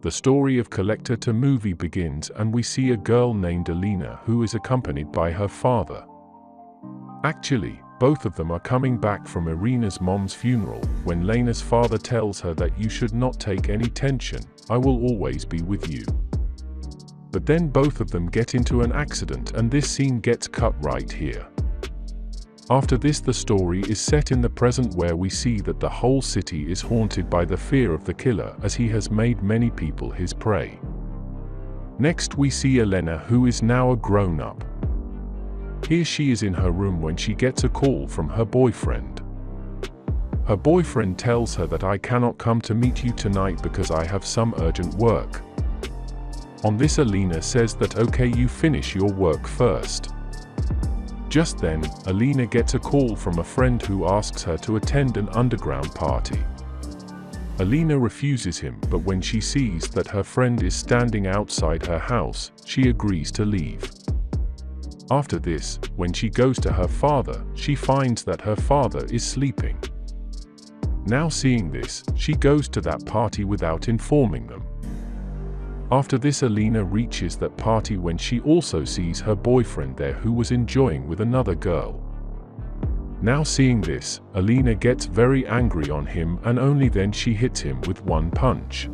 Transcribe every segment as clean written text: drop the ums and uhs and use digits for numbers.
The story of collector to movie begins and we see a girl named Alina who is accompanied by her father. Actually, both of them are coming back from Irina's mom's funeral when Lena's father tells her that you should not take any tension, I will always be with you. But then both of them get into an accident and this scene gets cut right here. After this, the story is set in the present where we see that the whole city is haunted by the fear of the killer as he has made many people his prey. Next we see Elena, who is now a grown-up. Here she is in her room when she gets a call from her boyfriend. Her boyfriend tells her that I cannot come to meet you tonight because I have some urgent work. On this, Alina says that okay, you finish your work first. Just then, Alina gets a call from a friend who asks her to attend an underground party. Alina refuses him, but when she sees that her friend is standing outside her house, she agrees to leave. After this, when she goes to her father, she finds that her father is sleeping. Now seeing this, she goes to that party without informing them. After this, Alina reaches that party when she also sees her boyfriend there who was enjoying with another girl. Now seeing this, Alina gets very angry on him and only then she hits him with one punch.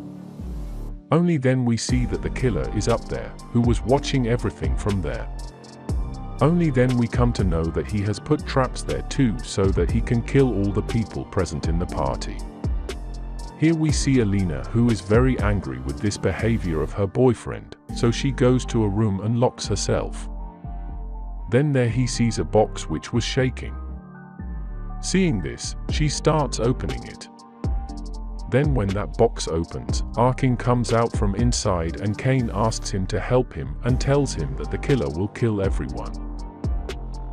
Only then we see that the killer is up there, who was watching everything from there. Only then we come to know that he has put traps there too so that he can kill all the people present in the party. Here we see Alina, who is very angry with this behavior of her boyfriend, so she goes to a room and locks herself. Then there he sees a box which was shaking. Seeing this, she starts opening it. Then when that box opens, Arkin comes out from inside and Kane asks him to help him and tells him that the killer will kill everyone.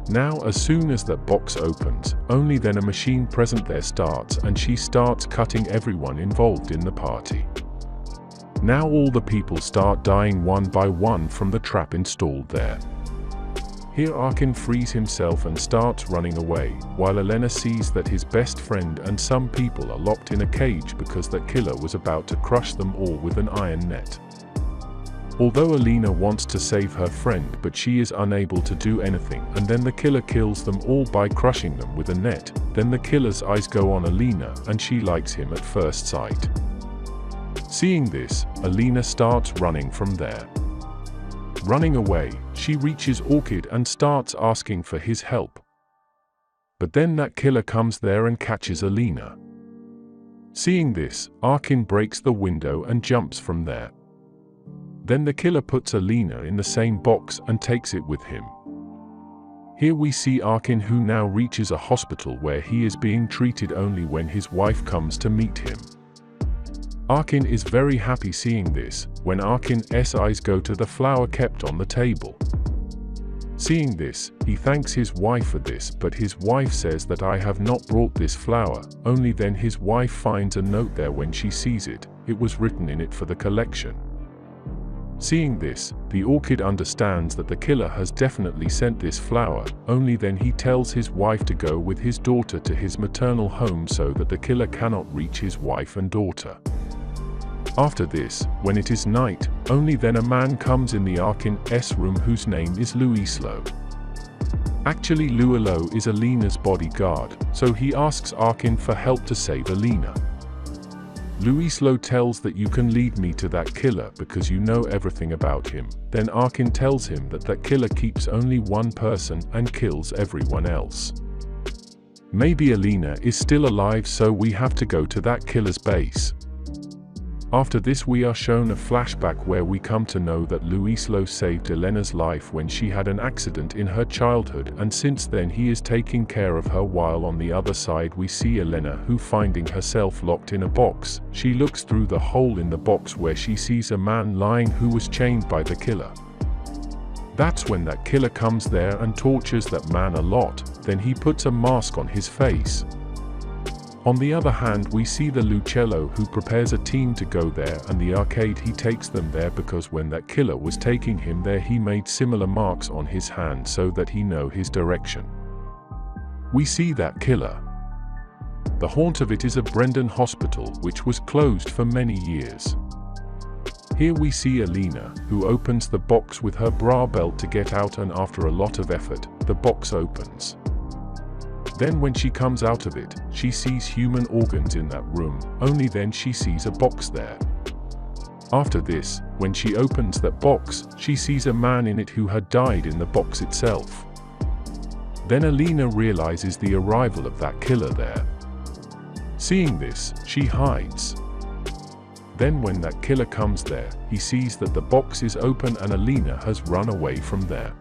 Now as soon as that box opens, only then a machine present there starts and she starts cutting everyone involved in the party. Now all the people start dying one by one from the trap installed there. Here Arkin frees himself and starts running away, while Elena sees that his best friend and some people are locked in a cage because that killer was about to crush them all with an iron net. Although Alina wants to save her friend, but she is unable to do anything, and then the killer kills them all by crushing them with a net. Then the killer's eyes go on Alina and she likes him at first sight. Seeing this, Alina starts running from there. Running away, she reaches Orchid and starts asking for his help. But then that killer comes there and catches Alina. Seeing this, Arkin breaks the window and jumps from there. Then the killer puts Alina in the same box and takes it with him. Here we see Arkin, who now reaches a hospital where he is being treated only when his wife comes to meet him. Arkin is very happy seeing this, when Arkin's eyes go to the flower kept on the table. Seeing this, he thanks his wife for this, but his wife says that I have not brought this flower. Only then his wife finds a note there when she sees it. It was written in it for the collection. Seeing this, the Orchid understands that the killer has definitely sent this flower. Only then he tells his wife to go with his daughter to his maternal home so that the killer cannot reach his wife and daughter. After this, when it is night, only then a man comes in the Arkin's room whose name is Luislo. Actually Luilo is Alina's bodyguard, so he asks Arkin for help to save Alina. Luislo tells that you can lead me to that killer because you know everything about him. Then Arkin tells him that that killer keeps only one person and kills everyone else. Maybe Alina is still alive, so we have to go to that killer's base. After this we are shown a flashback where we come to know that Luislo saved Elena's life when she had an accident in her childhood, and since then he is taking care of her, while on the other side we see Elena, who finding herself locked in a box, she looks through the hole in the box where she sees a man lying who was chained by the killer. That's when that killer comes there and tortures that man a lot, then he puts a mask on his face. On the other hand, we see the Lucello, who prepares a team to go there, and the arcade he takes them there because when that killer was taking him there he made similar marks on his hand so that he know his direction. We see that killer. The haunt of it is a Brendan hospital which was closed for many years. Here we see Alina, who opens the box with her bra belt to get out, and after a lot of effort, the box opens. Then when she comes out of it, she sees human organs in that room, only then she sees a box there. After this, when she opens that box, she sees a man in it who had died in the box itself. Then Alina realizes the arrival of that killer there. Seeing this, she hides. Then when that killer comes there, he sees that the box is open and Alina has run away from there.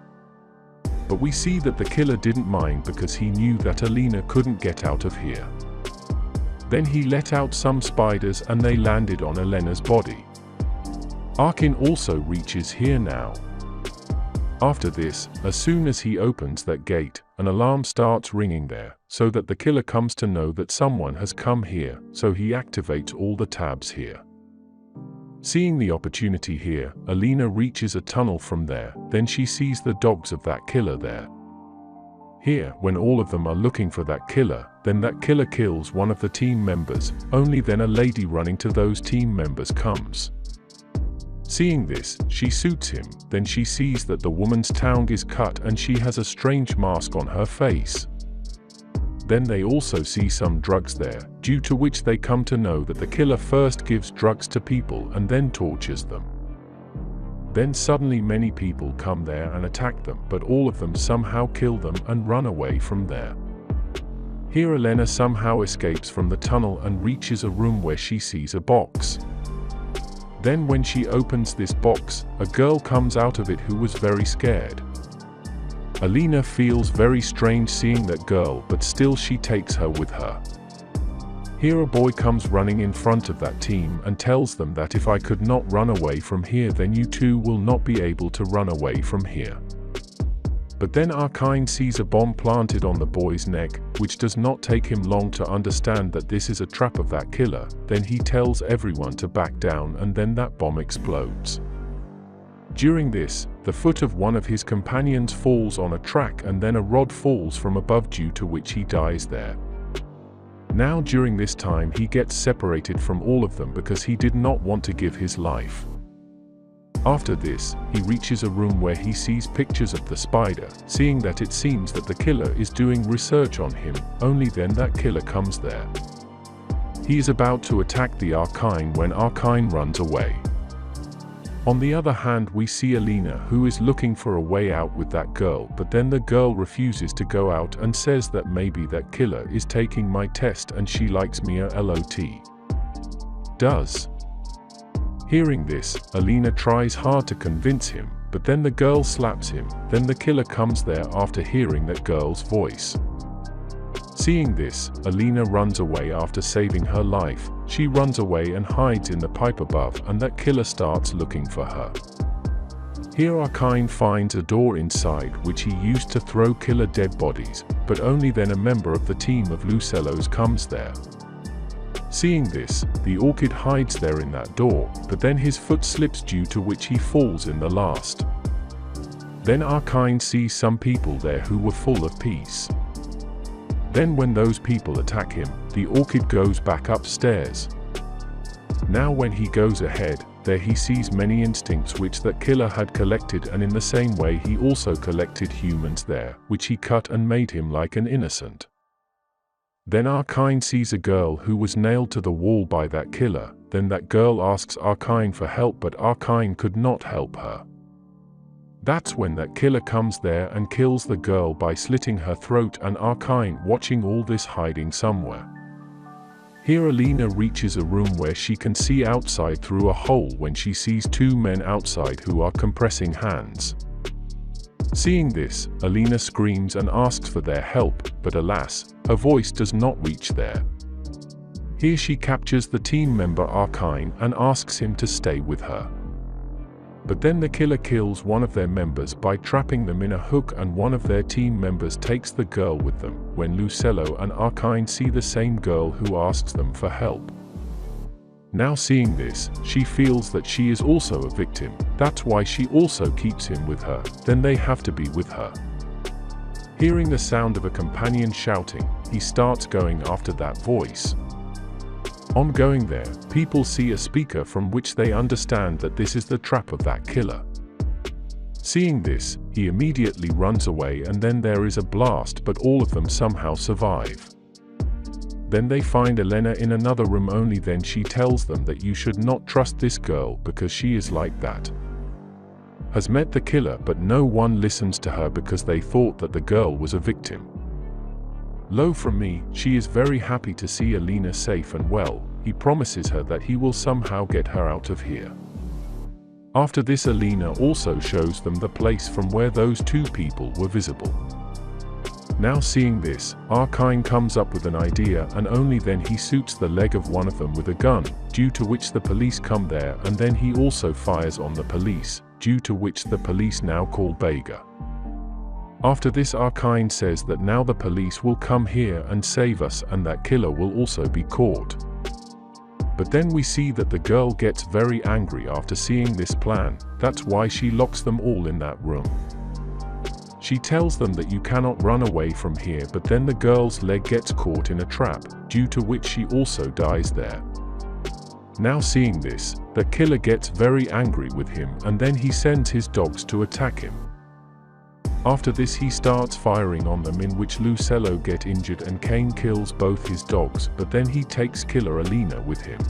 But we see that the killer didn't mind because he knew that Alina couldn't get out of here. Then he let out some spiders and they landed on Elena's body. Arkin also reaches here now. After this, as soon as he opens that gate, an alarm starts ringing there, so that the killer comes to know that someone has come here, so he activates all the tabs here. Seeing the opportunity here, Alina reaches a tunnel from there, then she sees the dogs of that killer there. Here, when all of them are looking for that killer, then that killer kills one of the team members, only then a lady running to those team members comes. Seeing this, she shoots him, then she sees that the woman's tongue is cut and she has a strange mask on her face. Then they also see some drugs there, due to which they come to know that the killer first gives drugs to people and then tortures them. Then suddenly many people come there and attack them, but all of them somehow kill them and run away from there. Here Elena somehow escapes from the tunnel and reaches a room where she sees a box. Then when she opens this box, a girl comes out of it who was very scared. Alina feels very strange seeing that girl, but still she takes her with her. Here a boy comes running in front of that team and tells them that if I could not run away from here, then you too will not be able to run away from here. But then Arkin sees a bomb planted on the boy's neck, which does not take him long to understand that this is a trap of that killer. Then he tells everyone to back down and then that bomb explodes. During this, the foot of one of his companions falls on a track and then a rod falls from above, due to which he dies there. Now during this time he gets separated from all of them because he did not want to give his life. After this, he reaches a room where he sees pictures of the spider, seeing that it seems that the killer is doing research on him, only then that killer comes there. He is about to attack the Arkin when Arkin runs away. On the other hand, we see Alina, who is looking for a way out with that girl, but then the girl refuses to go out and says that maybe that killer is taking my test and she likes me a lot. Does. Hearing this, Alina tries hard to convince him, but then the girl slaps him, then the killer comes there after hearing that girl's voice. Seeing this, Alina runs away after saving her life. She runs away and hides in the pipe above, and that killer starts looking for her. Here Arkin finds a door inside which he used to throw killer dead bodies, but only then a member of the team of Lucello's comes there. Seeing this, the orchid hides there in that door, but then his foot slips, due to which he falls in the last. Then Arkin sees some people there who were full of peace. Then when those people attack him, the orchid goes back upstairs. Now when he goes ahead, there he sees many instincts which that killer had collected, and in the same way he also collected humans there, which he cut and made him like an innocent. Then Arkin sees a girl who was nailed to the wall by that killer. Then that girl asks Arkin for help, but Arkin could not help her. That's when that killer comes there and kills the girl by slitting her throat, and Arkin watching all this hiding somewhere. Here Alina reaches a room where she can see outside through a hole when she sees two men outside who are compressing hands. Seeing this, Alina screams and asks for their help, but alas, her voice does not reach there. Here she captures the team member Arkin and asks him to stay with her. But then the killer kills one of their members by trapping them in a hook, and one of their team members takes the girl with them, when Lucello and Arkin see the same girl who asks them for help. Now seeing this, she feels that she is also a victim, that's why she also keeps him with her, then they have to be with her. Hearing the sound of a companion shouting, he starts going after that voice. On going there, people see a speaker from which they understand that this is the trap of that killer. Seeing this, he immediately runs away, and then there is a blast, but all of them somehow survive. Then they find Elena in another room. Only then she tells them that you should not trust this girl because she is like that. Has met the killer, but no one listens to her because they thought that the girl was a victim. Lo, from me, she is very happy to see Elena safe and well. He promises her that he will somehow get her out of here. After this, Elena also shows them the place from where those two people were visible. Now seeing this, Arkane comes up with an idea, and only then he shoots the leg of one of them with a gun, due to which the police come there, and then he also fires on the police, due to which the police now call Bega. After this, Arkane says that now the police will come here and save us, and that killer will also be caught. But then we see that the girl gets very angry after seeing this plan. That's why she locks them all in that room. She tells them that you cannot run away from here, but then the girl's leg gets caught in a trap, due to which she also dies there. Now seeing this, the killer gets very angry with him, and then he sends his dogs to attack him. After this, he starts firing on them, in which Lucello get injured and Kane kills both his dogs, but then he takes killer Elena with him.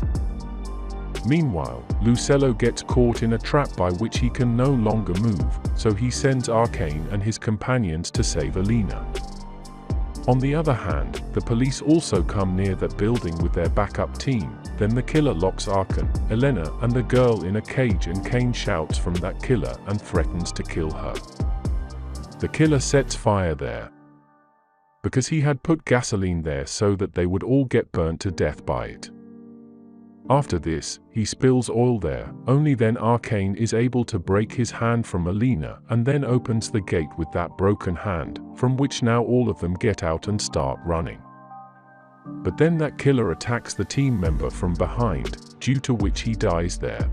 Meanwhile, Lucello gets caught in a trap by which he can no longer move, so he sends Arkane and his companions to save Elena. On the other hand, the police also come near that building with their backup team. Then the killer locks Arkane, Elena, and the girl in a cage, and Kane shouts from that killer and threatens to kill her. The killer sets fire there, because he had put gasoline there so that they would all get burnt to death by it. After this, he spills oil there. Only then Arkane is able to break his hand from Elena, and then opens the gate with that broken hand, from which now all of them get out and start running. But then that killer attacks the team member from behind, due to which he dies there.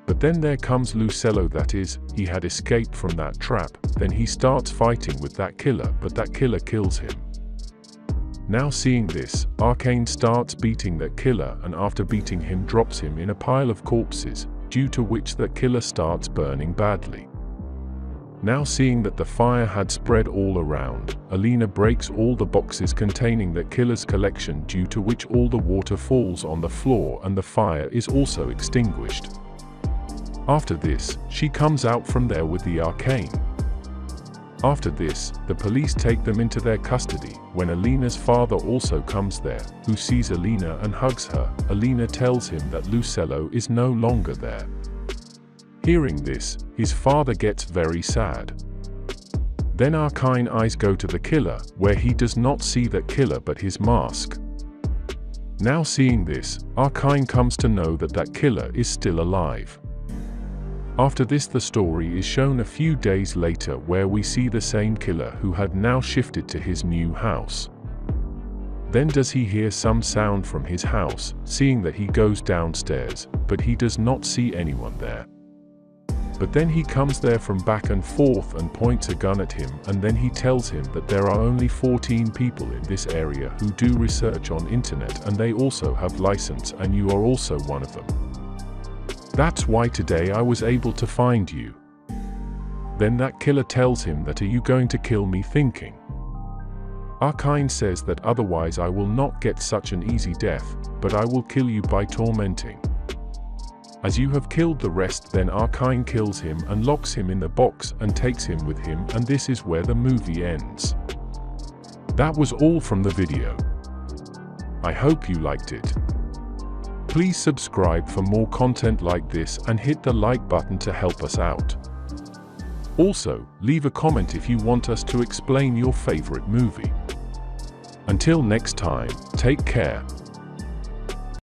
But then there comes Lucello, that is, he had escaped from that trap. Then he starts fighting with that killer, but that killer kills him. Now seeing this, Arkane starts beating that killer, and after beating him drops him in a pile of corpses, due to which that killer starts burning badly. Now seeing that the fire had spread all around, Elena breaks all the boxes containing that killer's collection, due to which all the water falls on the floor and the fire is also extinguished. After this, she comes out from there with the Arkane. After this, the police take them into their custody, when Elena's father also comes there, who sees Elena and hugs her. Elena tells him that Lucello is no longer there. Hearing this, his father gets very sad. Then Arkane eyes go to the killer, where he does not see that killer but his mask. Now seeing this, Arkane comes to know that that killer is still alive. After this, the story is shown a few days later, where we see the same killer who had now shifted to his new house. Then does he hear some sound from his house, seeing that he goes downstairs, but he does not see anyone there. But then he comes there from back and forth and points a gun at him, and then he tells him that there are only 14 people in this area who do research on internet, and they also have license, and you are also one of them. That's why today I was able to find you. Then that killer tells him that, are you going to kill me thinking? Arkane says that otherwise I will not get such an easy death, but I will kill you by tormenting. As you have killed the rest, then Arkane kills him and locks him in the box and takes him with him, and this is where the movie ends. That was all from the video. I hope you liked it. Please subscribe for more content like this and hit the like button to help us out. Also, leave a comment if you want us to explain your favorite movie. Until next time, take care.